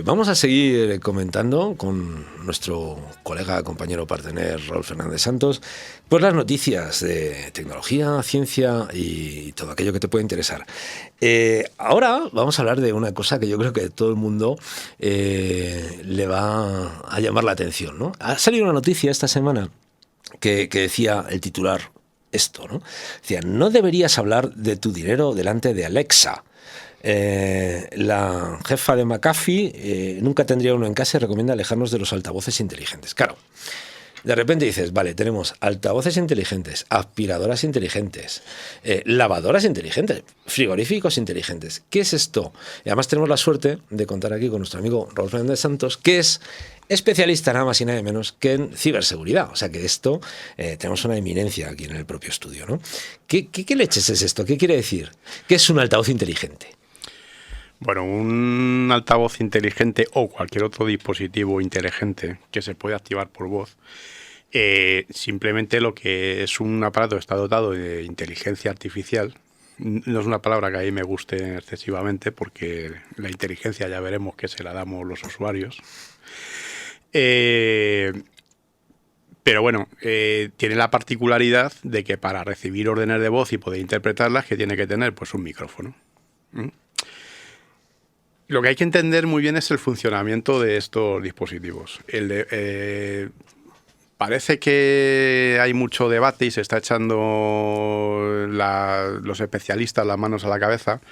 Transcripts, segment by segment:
Vamos a seguir comentando con nuestro colega, compañero partener Raúl Fernández Santos, pues las noticias de tecnología, ciencia y todo aquello que te puede interesar. Ahora vamos a hablar de una cosa que yo creo que a todo el mundo le va a llamar la atención, ¿no? Ha salido una noticia esta semana que decía el titular esto, ¿no? Decía, no deberías hablar de tu dinero delante de Alexa. La jefa de McAfee nunca tendría uno en casa y recomienda alejarnos de los altavoces inteligentes. Claro, de repente dices, vale, tenemos altavoces inteligentes, aspiradoras inteligentes, lavadoras inteligentes, frigoríficos inteligentes. ¿Qué es esto? Y además tenemos la suerte de contar aquí con nuestro amigo Raúl Fernández Santos, que es especialista nada más y nada menos que en ciberseguridad. O sea que esto, tenemos una eminencia aquí en el propio estudio, ¿no? ¿Qué leches es esto? ¿Qué quiere decir? ¿Qué es un altavoz inteligente? Bueno, un altavoz inteligente o cualquier otro dispositivo inteligente que se puede activar por voz, simplemente lo que es un aparato está dotado de inteligencia artificial. No es una palabra que a mí me guste excesivamente porque la inteligencia ya veremos que se la damos los usuarios. Pero bueno, tiene la particularidad de que para recibir órdenes de voz y poder interpretarlas, que tiene que tener pues un micrófono. Lo que hay que entender muy bien es el funcionamiento de estos dispositivos. Parece que hay mucho debate y se está echando los especialistas las manos a la cabeza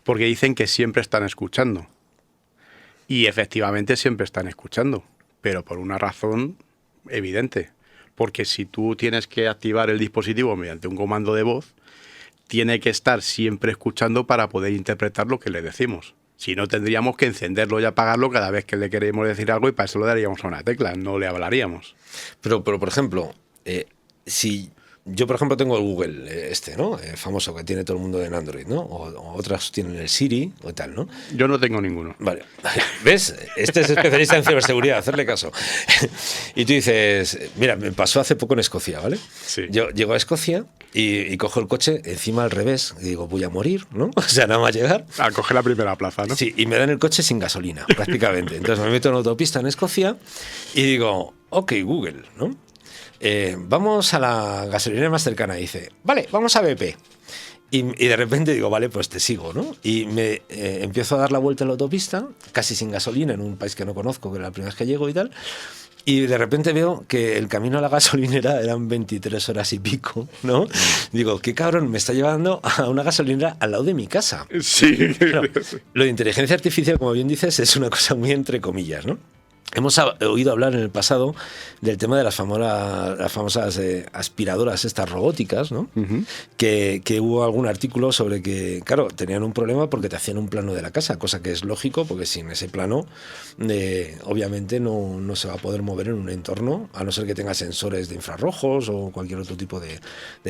porque dicen que siempre están escuchando. Y efectivamente siempre están escuchando, pero por una razón evidente. Porque si tú tienes que activar el dispositivo mediante un comando de voz, tiene que estar siempre escuchando para poder interpretar lo que le decimos. Si no, tendríamos que encenderlo y apagarlo cada vez que le queremos decir algo y para eso le daríamos a una tecla, no le hablaríamos. Pero por ejemplo, si yo, por ejemplo, tengo el Google, ¿no? Famoso que tiene todo el mundo en Android, ¿no? O otras tienen el Siri o tal, ¿no? Yo no tengo ninguno. Vale. ¿Ves? Este es especialista en ciberseguridad, hacerle caso. Y tú dices, mira, me pasó hace poco en Escocia, ¿vale? Sí. Yo llego a Escocia y cojo el coche encima al revés y digo, voy a morir, ¿no? O sea, nada más llegar. A coger la primera plaza, ¿no? Sí, y me dan el coche sin gasolina, prácticamente. Entonces me meto en autopista en Escocia y digo, ok, Google, ¿no? Vamos a la gasolinera más cercana. Y dice, vale, vamos a BP. Y de repente digo, vale, pues te sigo, ¿no? Y me empiezo a dar la vuelta en la autopista, casi sin gasolina, en un país que no conozco, que es la primera vez que llego y tal. Y de repente veo que el camino a la gasolinera eran 23 horas y pico, ¿no? Digo, qué cabrón, me está llevando a una gasolinera al lado de mi casa. Sí. Claro, lo de inteligencia artificial, como bien dices, es una cosa muy entre comillas, ¿no? Hemos oído hablar en el pasado del tema de las famosas aspiradoras estas robóticas, ¿no? Uh-huh. Que hubo algún artículo sobre que, claro, tenían un problema porque te hacían un plano de la casa, cosa que es lógico porque sin ese plano obviamente no se va a poder mover en un entorno, a no ser que tenga sensores de infrarrojos o cualquier otro tipo de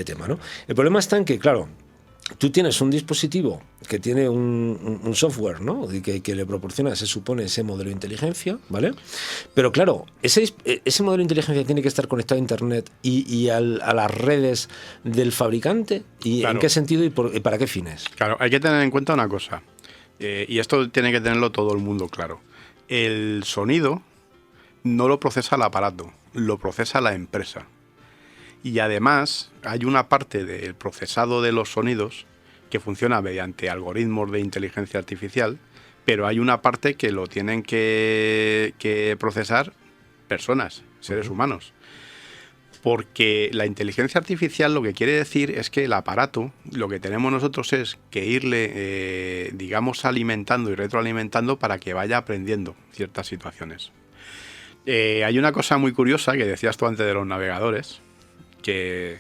tema, ¿no? El problema está en que, claro, tú tienes un dispositivo que tiene un software, ¿no? Que le proporciona, se supone, ese modelo de inteligencia, ¿vale? Pero claro, ese modelo de inteligencia tiene que estar conectado a Internet y a las redes del fabricante. ¿Y claro, en qué sentido y para qué fines? Claro, hay que tener en cuenta una cosa, y esto tiene que tenerlo todo el mundo claro. El sonido no lo procesa el aparato, lo procesa la empresa. Y además hay una parte del procesado de los sonidos que funciona mediante algoritmos de inteligencia artificial, pero hay una parte que lo tienen que procesar personas, seres humanos. Porque la inteligencia artificial lo que quiere decir es que el aparato, lo que tenemos nosotros es que irle, digamos, alimentando y retroalimentando para que vaya aprendiendo ciertas situaciones. Hay una cosa muy curiosa que decías tú antes de los navegadores, que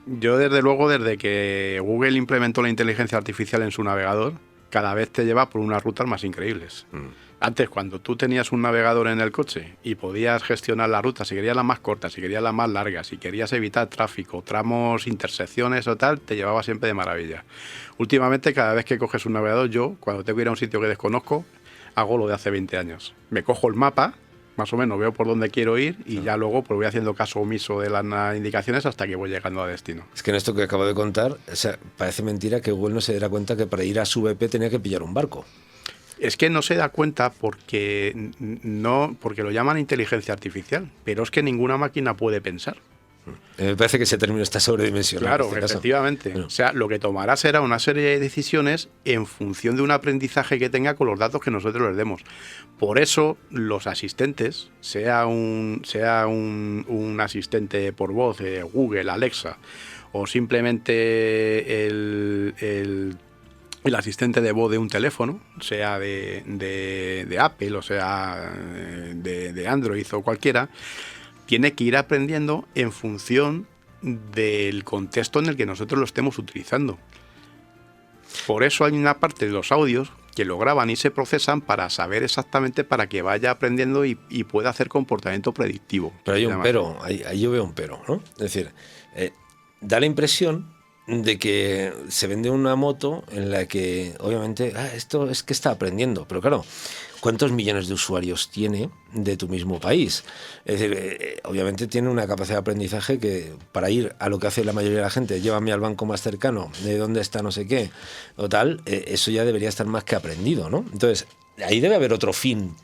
yo desde que Google implementó la inteligencia artificial en su navegador, cada vez te lleva por unas rutas más increíbles. Antes, cuando tú tenías un navegador en el coche y podías gestionar la ruta, si querías la más corta, si querías la más larga, si querías evitar tráfico, tramos, intersecciones o tal, te llevaba siempre de maravilla. Últimamente, cada vez que coges un navegador, yo, cuando tengo que ir a un sitio que desconozco, hago lo de hace 20 años. Me cojo el mapa, más o menos veo por dónde quiero ir y ya luego pues voy haciendo caso omiso de las indicaciones hasta que voy llegando a destino. Es que en esto que acabo de contar, o sea, parece mentira que Google no se diera cuenta que para ir a su BP tenía que pillar un barco. Es que no se da cuenta porque lo llaman inteligencia artificial, pero es que ninguna máquina puede pensar. Me parece que ese término está sobredimensionado. Claro, efectivamente. Bueno. O sea, lo que tomará será una serie de decisiones en función de un aprendizaje que tenga con los datos que nosotros les demos. Por eso, los asistentes, sea un asistente por voz, Google, Alexa, o simplemente el asistente de voz de un teléfono, sea de Apple o sea de Android o cualquiera, tiene que ir aprendiendo en función del contexto en el que nosotros lo estemos utilizando. Por eso hay una parte de los audios que lo graban y se procesan para saber exactamente, para que vaya aprendiendo y pueda hacer comportamiento predictivo. Pero hay un pero, ahí yo veo un pero, ¿no? Es decir, da la impresión de que se vende una moto en la que, obviamente, esto es que está aprendiendo. Pero claro, ¿cuántos millones de usuarios tiene de tu mismo país? Es decir, obviamente tiene una capacidad de aprendizaje que, para ir a lo que hace la mayoría de la gente, llévame al banco más cercano, de dónde está no sé qué, o tal, eso ya debería estar más que aprendido, ¿no? Entonces, ahí debe haber otro fin.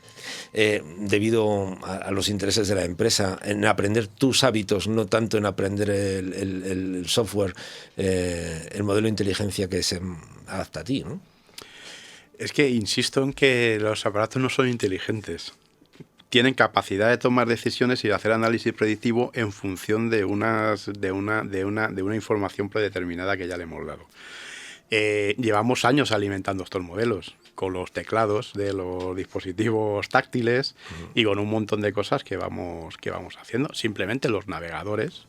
Debido a los intereses de la empresa, en aprender tus hábitos, no tanto en aprender el software, el modelo de inteligencia que se adapta a ti, ¿no? Es que insisto en que los aparatos no son inteligentes. Tienen capacidad de tomar decisiones y de hacer análisis predictivo en función de una información predeterminada que ya le hemos dado. Llevamos años alimentando estos modelos con los teclados de los dispositivos táctiles y con un montón de cosas que vamos haciendo. Simplemente los navegadores,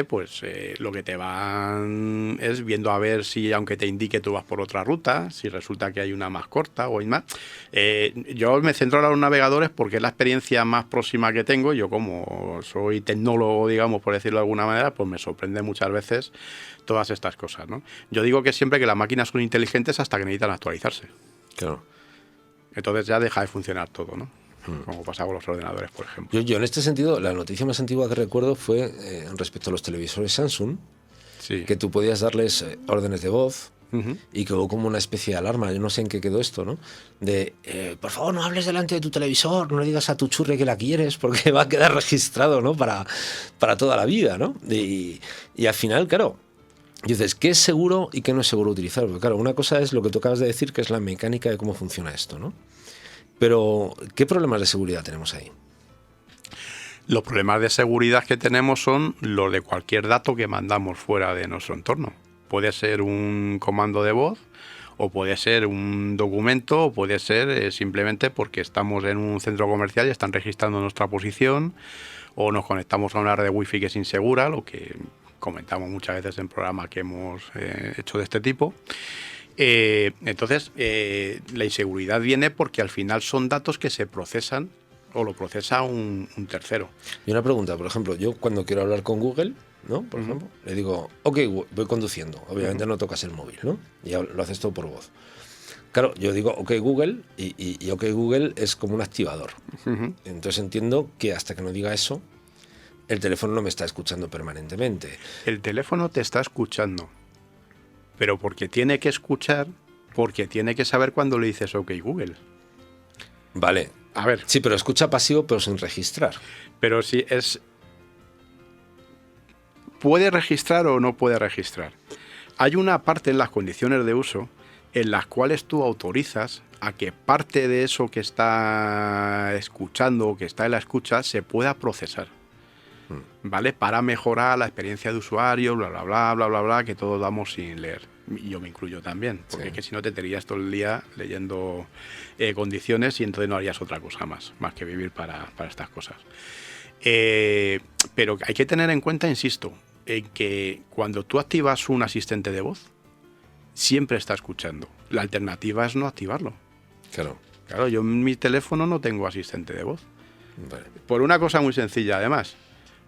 pues lo que te van es viendo a ver si, aunque te indique, tú vas por otra ruta, si resulta que hay una más corta o hay más. Yo me centro ahora en los navegadores porque es la experiencia más próxima que tengo. Yo, como soy tecnólogo, digamos, por decirlo de alguna manera, pues me sorprende muchas veces todas estas cosas, ¿no? Yo digo que siempre que las máquinas son inteligentes hasta que necesitan actualizarse. Claro. Entonces ya deja de funcionar todo, ¿no? Como pasaba con los ordenadores, por ejemplo. Yo en este sentido, la noticia más antigua que recuerdo fue respecto a los televisores Samsung, Sí. que tú podías darles órdenes de voz Uh-huh. y que hubo como una especie de alarma, yo no sé en qué quedó esto, ¿no? De, por favor, no hables delante de tu televisor, no le digas a tu churre que la quieres, porque va a quedar registrado, ¿no? Para toda la vida, ¿no? Y al final, claro, dices, ¿qué es seguro y qué no es seguro utilizar? Porque claro, una cosa es lo que tú acabas de decir, que es la mecánica de cómo funciona esto, ¿no? Pero, ¿qué problemas de seguridad tenemos ahí? Los problemas de seguridad que tenemos son los de cualquier dato que mandamos fuera de nuestro entorno. Puede ser un comando de voz, o puede ser un documento, o puede ser simplemente porque estamos en un centro comercial y están registrando nuestra posición, o nos conectamos a una red de wifi que es insegura, lo que comentamos muchas veces en programas que hemos hecho de este tipo. Entonces, la inseguridad viene porque al final son datos que se procesan o lo procesa un tercero. Y una pregunta, por ejemplo, yo cuando quiero hablar con Google, ¿no? Por ejemplo, le digo, ok, voy conduciendo. Obviamente no tocas el móvil, ¿no? Y lo haces todo por voz. Claro, yo digo, ok, Google, y ok, Google es como un activador. Entonces entiendo que hasta que no diga eso, el teléfono no me está escuchando permanentemente. El teléfono te está escuchando, pero porque tiene que escuchar, porque tiene que saber cuando le dices ok, Google. Vale. A ver. Sí, pero escucha pasivo, pero sin registrar. Pero si es... ¿Puede registrar o no puede registrar? Hay una parte en las condiciones de uso en las cuales tú autorizas a que parte de eso que está escuchando o que está en la escucha se pueda procesar, ¿vale? Para mejorar la experiencia de usuario, bla, bla, bla, bla, bla, bla, que todos damos sin leer. Y yo me incluyo también, porque Sí. es que si no te tirarías todo el día leyendo condiciones y entonces no harías otra cosa más que vivir para estas cosas. Pero hay que tener en cuenta, insisto, en que cuando tú activas un asistente de voz, siempre está escuchando. La alternativa es no activarlo. Claro. Claro, yo en mi teléfono no tengo asistente de voz. Vale. Por una cosa muy sencilla, además.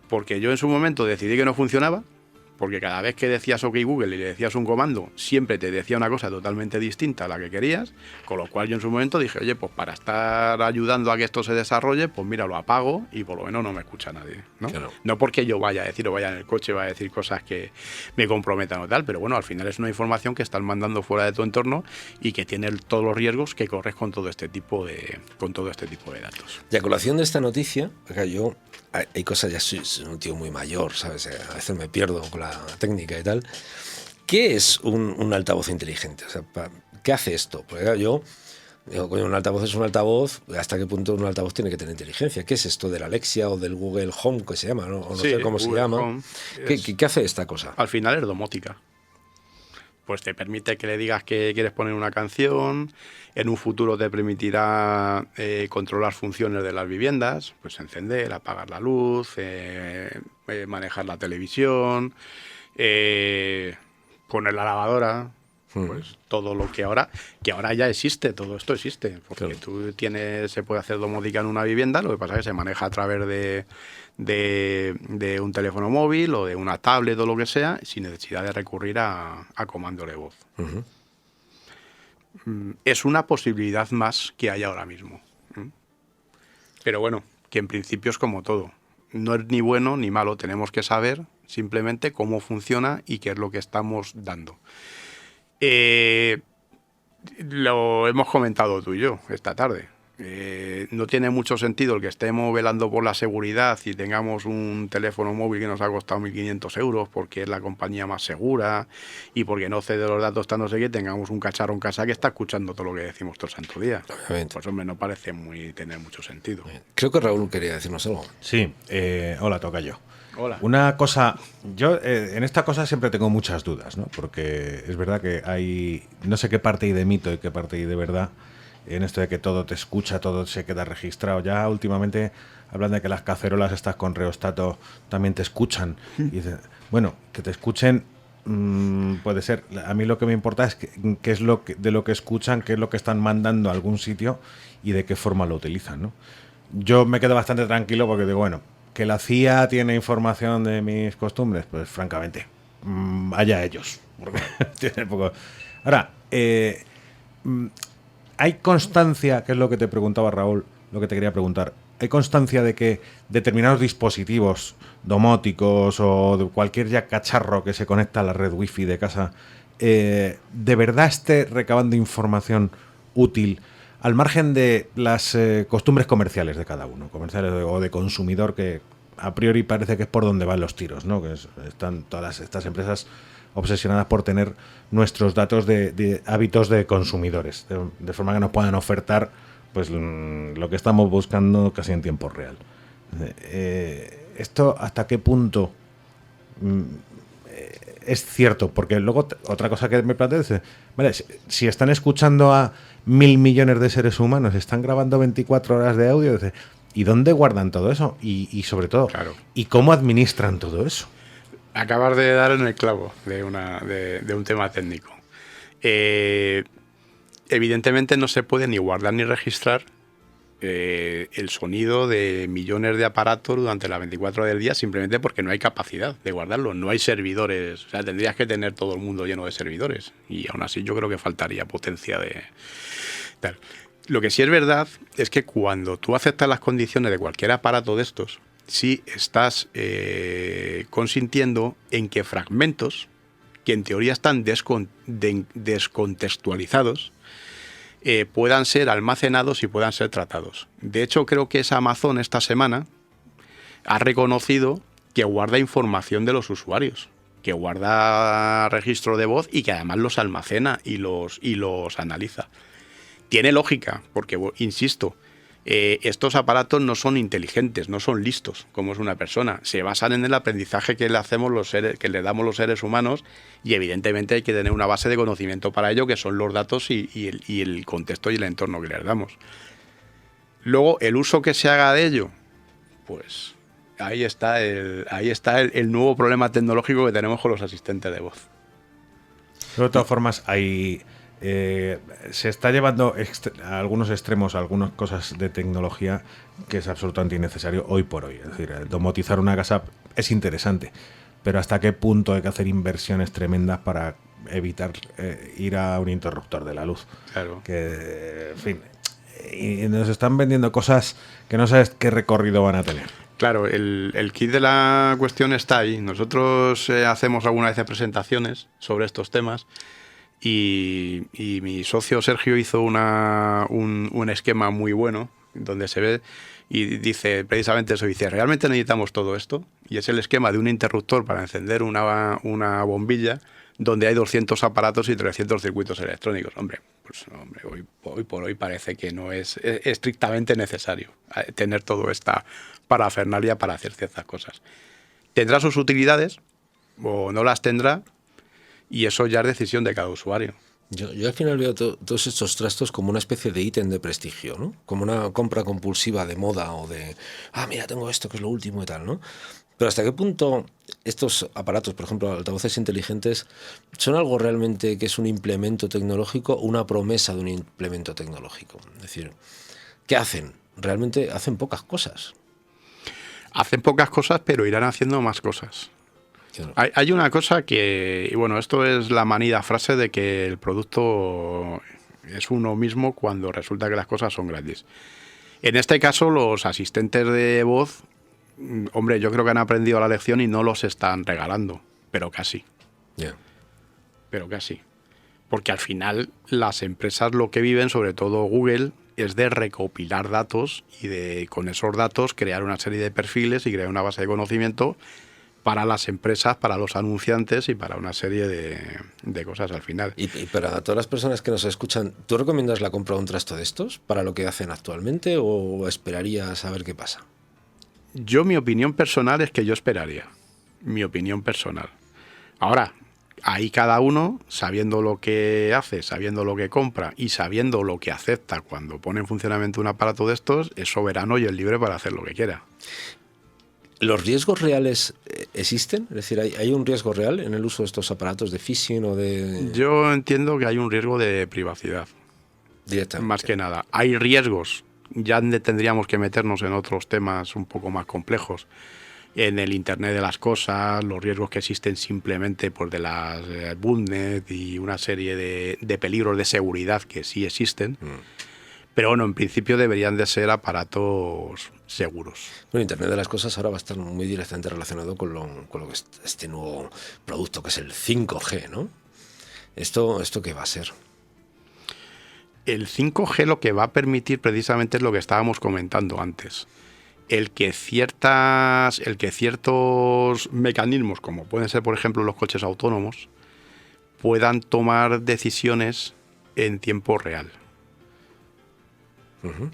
Porque yo en su momento decidí que no funcionaba, porque cada vez que decías OK Google y le decías un comando, siempre te decía una cosa totalmente distinta a la que querías, con lo cual yo en su momento dije, oye, pues para estar ayudando a que esto se desarrolle, pues mira, lo apago y por lo menos no me escucha nadie, ¿no? Claro. No porque yo vaya a decir o vaya en el coche, vaya a decir cosas que me comprometan o tal, pero bueno, al final es una información que estás mandando fuera de tu entorno y que tiene todos los riesgos que corres con todo este tipo de datos. Y a colación de esta noticia, acá hay cosas, ya soy un tío muy mayor, ¿sabes? A veces me pierdo con la técnica y tal. ¿Qué es un altavoz inteligente? O sea, ¿qué hace esto? Porque claro, yo digo, coño, un altavoz es un altavoz, ¿hasta qué punto un altavoz tiene que tener inteligencia? ¿Qué es esto del Alexia o del Google Home, que se llama, ¿no? O no Sí, sé cómo se Google llama. Home ¿Qué hace esta cosa? Al final es domótica. Pues te permite que le digas que quieres poner una canción, en un futuro te permitirá controlar funciones de las viviendas, pues encender, apagar la luz, manejar la televisión, poner la lavadora, pues todo lo que ahora ya existe, todo esto existe, porque claro, se puede hacer domótica en una vivienda, lo que pasa es que se maneja a través de un teléfono móvil o de una tablet o lo que sea, sin necesidad de recurrir a comando de voz. Es una posibilidad más que hay ahora mismo. Pero bueno, que en principio es como todo. No es ni bueno ni malo, tenemos que saber simplemente cómo funciona y qué es lo que estamos dando. Lo hemos comentado tú y yo esta tarde. No tiene mucho sentido el que estemos velando por la seguridad y tengamos un teléfono móvil que nos ha costado 1.500 euros porque es la compañía más segura y porque no cede los datos tan no sé qué, tengamos un cacharro en casa que está escuchando todo lo que decimos todo el santo día. Obviamente. Pues hombre, no parece tener mucho sentido. Creo que Raúl quería decirnos algo. Sí, hola, toca yo. Hola. Una cosa, yo en esta cosa siempre tengo muchas dudas, ¿no? Porque es verdad que hay, no sé qué parte hay de mito y qué parte hay de verdad en esto de que todo te escucha, todo se queda registrado. Ya últimamente hablan de que las cacerolas estas con reostato también te escuchan. Y dicen, bueno, que te escuchen puede ser. A mí lo que me importa es qué es de lo que escuchan, qué es lo que están mandando a algún sitio y de qué forma lo utilizan, ¿no? Yo me quedo bastante tranquilo porque digo, bueno, que la CIA tiene información de mis costumbres, pues francamente, allá ellos. Porque tiene poco. Ahora, hay constancia, que es lo que te preguntaba Raúl, lo que te quería preguntar, ¿hay constancia de que determinados dispositivos domóticos o de cualquier ya cacharro que se conecta a la red wifi de casa de verdad esté recabando información útil al margen de las costumbres comerciales de cada uno, comerciales o de consumidor, que a priori parece que es por donde van los tiros, ¿no? Que están todas estas empresas obsesionadas por tener nuestros datos de hábitos de consumidores, de forma que nos puedan ofertar pues lo que estamos buscando casi en tiempo real. ¿Esto hasta qué punto es cierto? Porque luego otra cosa que me planteo es, vale, si están escuchando a 1.000 millones de seres humanos, están grabando 24 horas de audio, ¿y dónde guardan todo eso? Y sobre todo, claro, ¿y cómo administran todo eso? Acabas de dar en el clavo de un tema técnico. Evidentemente no se puede ni guardar ni registrar el sonido de millones de aparatos durante las 24 horas del día, simplemente porque no hay capacidad de guardarlo, no hay servidores. O sea, tendrías que tener todo el mundo lleno de servidores y aún así yo creo que faltaría potencia de tal. Lo que sí es verdad es que cuando tú aceptas las condiciones de cualquier aparato de estos, sí estás consintiendo en que fragmentos que en teoría están descontextualizados puedan ser almacenados y puedan ser tratados. De hecho, creo que Amazon esta semana ha reconocido que guarda información de los usuarios, que guarda registro de voz y que además los almacena y los analiza. Tiene lógica, porque, insisto, estos aparatos no son inteligentes, no son listos, como es una persona. Se basan en el aprendizaje que le damos los seres humanos, y evidentemente hay que tener una base de conocimiento para ello, que son los datos y el contexto y el entorno que les damos. Luego, el uso que se haga de ello, pues ahí está el nuevo problema tecnológico que tenemos con los asistentes de voz. Pero de todas formas, hay... se está llevando a algunos extremos, a algunas cosas de tecnología que es absolutamente innecesario hoy por hoy. Es decir, domotizar una casa es interesante, pero hasta qué punto hay que hacer inversiones tremendas para evitar ir a un interruptor de la luz. Claro. Que, en fin, y nos están vendiendo cosas que no sabes qué recorrido van a tener. Claro, el kit de la cuestión está ahí. Nosotros hacemos alguna vez presentaciones sobre estos temas y mi socio Sergio hizo un esquema muy bueno donde se ve y dice precisamente eso, dice, ¿realmente necesitamos todo esto? Y es el esquema de un interruptor para encender una bombilla donde hay 200 aparatos y 300 circuitos electrónicos. Hombre, hoy por hoy parece que no es estrictamente necesario tener toda esta parafernalia para hacer ciertas cosas. Tendrá sus utilidades o no las tendrá y eso ya es decisión de cada usuario. Yo al final veo todos estos trastos como una especie de ítem de prestigio, ¿no? Como una compra compulsiva de moda o de, mira, tengo esto que es lo último y tal, ¿no? Pero ¿hasta qué punto estos aparatos, por ejemplo, altavoces inteligentes, son algo realmente que es un implemento tecnológico o una promesa de un implemento tecnológico? Es decir, ¿qué hacen? Realmente hacen pocas cosas. Hacen pocas cosas, pero irán haciendo más cosas. Claro. Hay una cosa que, y bueno, esto es la manida frase de que el producto es uno mismo cuando resulta que las cosas son gratis. En este caso, los asistentes de voz, hombre, yo creo que han aprendido la lección y no los están regalando, pero casi. Yeah. Pero casi. Porque al final las empresas lo que viven, sobre todo Google, es de recopilar datos y de con esos datos crear una serie de perfiles y crear una base de conocimiento para las empresas, para los anunciantes y para una serie de cosas al final. Y para todas las personas que nos escuchan, ¿tú recomiendas la compra de un trasto de estos para lo que hacen actualmente o esperarías a ver qué pasa? Mi opinión personal es que yo esperaría. Mi opinión personal. Ahora, ahí cada uno, sabiendo lo que hace, sabiendo lo que compra y sabiendo lo que acepta cuando pone en funcionamiento un aparato de estos, es soberano y es libre para hacer lo que quiera. ¿Los riesgos reales existen? Es decir, ¿hay un riesgo real en el uso de estos aparatos de phishing o de...? Yo entiendo que hay un riesgo de privacidad. Directamente. Más que nada. Hay riesgos. Ya tendríamos que meternos en otros temas un poco más complejos. En el Internet de las cosas, los riesgos que existen simplemente por de las botnet y una serie de peligros de seguridad que sí existen. Pero bueno, en principio deberían de ser aparatos seguros. Bueno, Internet de las cosas ahora va a estar muy directamente relacionado con lo que es este nuevo producto que es el 5G, ¿no? ¿Esto qué va a ser? El 5G lo que va a permitir precisamente es lo que estábamos comentando antes. El que ciertos mecanismos, como pueden ser por ejemplo los coches autónomos, puedan tomar decisiones en tiempo real.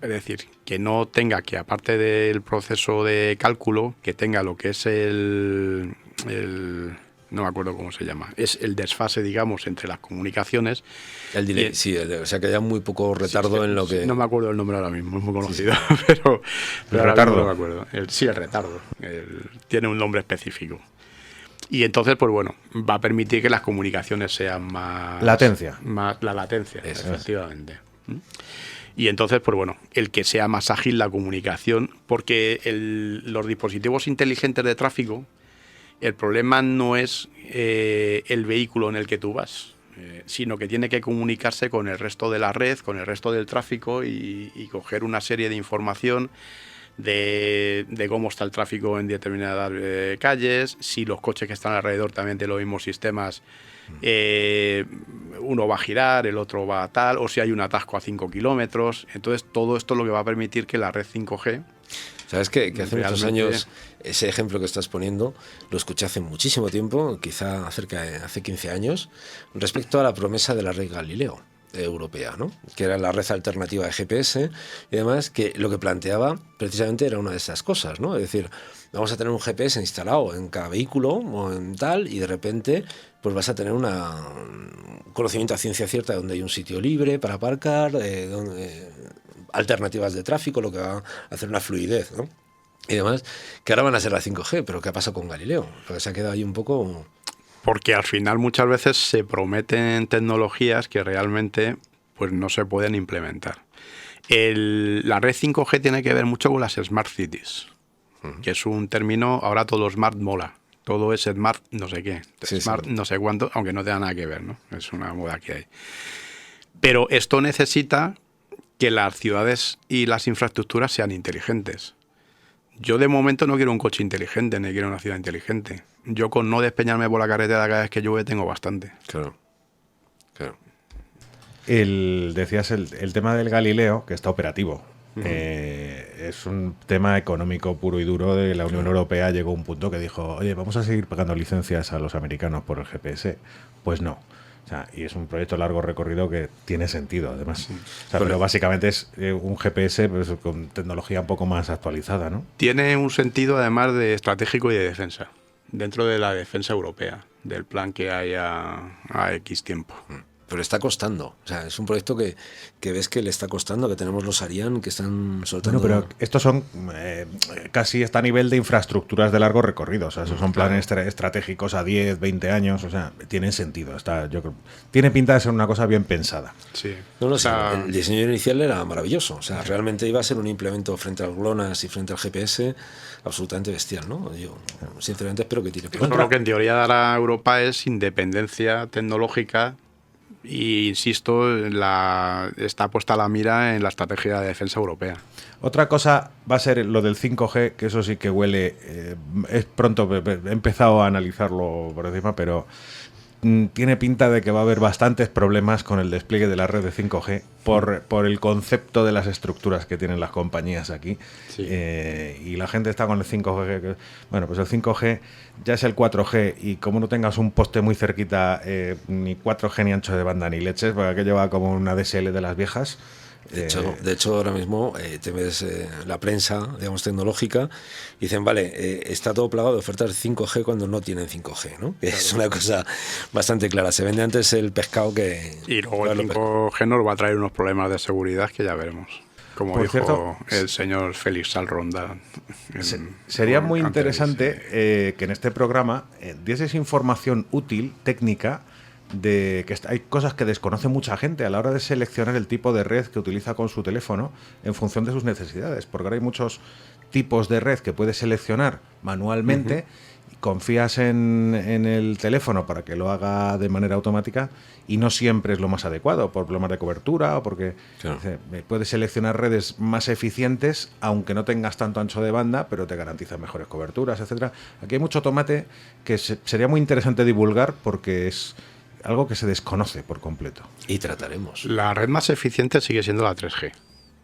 Es decir, que no tenga que, aparte del proceso de cálculo, que tenga lo que es el no me acuerdo cómo se llama, es el desfase, digamos, entre las comunicaciones. El delay, sí, o sea que haya muy poco retardo en lo que... No me acuerdo el nombre ahora mismo, es muy conocido, pero el retardo. No me acuerdo. El retardo. Tiene un nombre específico. Y entonces, pues bueno, va a permitir que las comunicaciones sean más... Latencia. La latencia, efectivamente. Y entonces, pues bueno, el que sea más ágil la comunicación, porque los dispositivos inteligentes de tráfico, el problema no es el vehículo en el que tú vas, sino que tiene que comunicarse con el resto de la red, con el resto del tráfico y coger una serie de información de cómo está el tráfico en determinadas calles, si los coches que están alrededor también de los mismos sistemas, uno va a girar, el otro va a tal, o si hay un atasco a 5 kilómetros. Entonces todo esto es lo que va a permitir que la red 5G... ¿Sabes que hace muchos años ese ejemplo que estás poniendo lo escuché hace muchísimo tiempo, quizá hace 15 años, respecto a la promesa de la red Galileo europea, ¿no? Que era la red alternativa de GPS y demás, que lo que planteaba precisamente era una de esas cosas, ¿no? Es decir, vamos a tener un GPS instalado en cada vehículo o en tal, y de repente pues vas a tener un conocimiento a ciencia cierta de donde hay un sitio libre para aparcar, alternativas de tráfico, lo que va a hacer una fluidez, ¿no? Y demás, que ahora van a ser la 5G, pero ¿qué ha pasado con Galileo? Porque se ha quedado ahí un poco... Porque al final muchas veces se prometen tecnologías que realmente pues no se pueden implementar. La red 5G tiene que ver mucho con las Smart Cities, que es un término, ahora todo smart mola. todo es smart no sé qué, Sí, smart sí. no sé cuánto, aunque no tenga nada que ver, ¿no? Es una moda que hay. Pero esto necesita que las ciudades y las infraestructuras sean inteligentes. Yo de momento no quiero un coche inteligente, ni quiero una ciudad inteligente. Yo con no despeñarme por la carretera cada vez que llueve tengo bastante. Claro. Claro. Decías el tema del Galileo, que está operativo. Es un tema económico puro y duro de la Unión Europea. Llegó a un punto que dijo, oye, vamos a seguir pagando licencias a los americanos por el GPS. Pues no. O sea, y es un proyecto largo recorrido que tiene sentido, además. O sea, pero básicamente es un GPS pues, con tecnología un poco más actualizada, ¿no? Tiene un sentido además de estratégico y de defensa, dentro de la defensa europea, del plan que hay a X tiempo. Pero está costando. O sea, es un proyecto que ves que le está costando, que tenemos los Ariane que están soltando. Bueno, pero estos son casi está a nivel de infraestructuras de largo recorrido. O sea, esos son planes estratégicos a 10, 20 años. O sea, tienen sentido. Yo creo, tiene pinta de ser una cosa bien pensada. Sí. No, O sea, el diseño inicial era maravilloso. O sea, realmente iba a ser un implemento frente al GLONASS y frente al GPS absolutamente bestial, ¿no? Yo, sinceramente, espero que tire por eso lo que en teoría dará a Europa es independencia tecnológica. Y insisto, está puesta la mira en la estrategia de defensa europea. Otra cosa va a ser lo del 5G, que eso sí que huele. Es pronto, he empezado a analizarlo por encima, pero tiene pinta de que va a haber bastantes problemas con el despliegue de la red de 5G por el concepto de las estructuras que tienen las compañías aquí. Sí. Y la gente está con el 5G. Bueno, pues el 5G ya es el 4G y como no tengas un poste muy cerquita, ni 4G ni ancho de banda ni leches, porque aquello va como una DSL de las viejas. De hecho, ahora mismo te ves la prensa, digamos, tecnológica, y dicen, vale, está todo plagado de ofertas de 5G cuando no tienen 5G, ¿no? Claro. Es una cosa bastante clara. Se vende antes el pescado que... Y luego el 5G nos va a traer unos problemas de seguridad que ya veremos. Como por dijo cierto, el señor Félix Salronda. Sería muy interesante que en este programa dieses información útil, técnica, de que hay cosas que desconoce mucha gente a la hora de seleccionar el tipo de red que utiliza con su teléfono en función de sus necesidades, porque ahora hay muchos tipos de red que puedes seleccionar manualmente y confías en el teléfono para que lo haga de manera automática y no siempre es lo más adecuado por problemas de cobertura o porque puedes seleccionar redes más eficientes aunque no tengas tanto ancho de banda, pero te garantizan mejores coberturas, etcétera. Aquí hay mucho tomate que sería muy interesante divulgar porque es algo que se desconoce por completo. Y trataremos. La red más eficiente sigue siendo la 3G.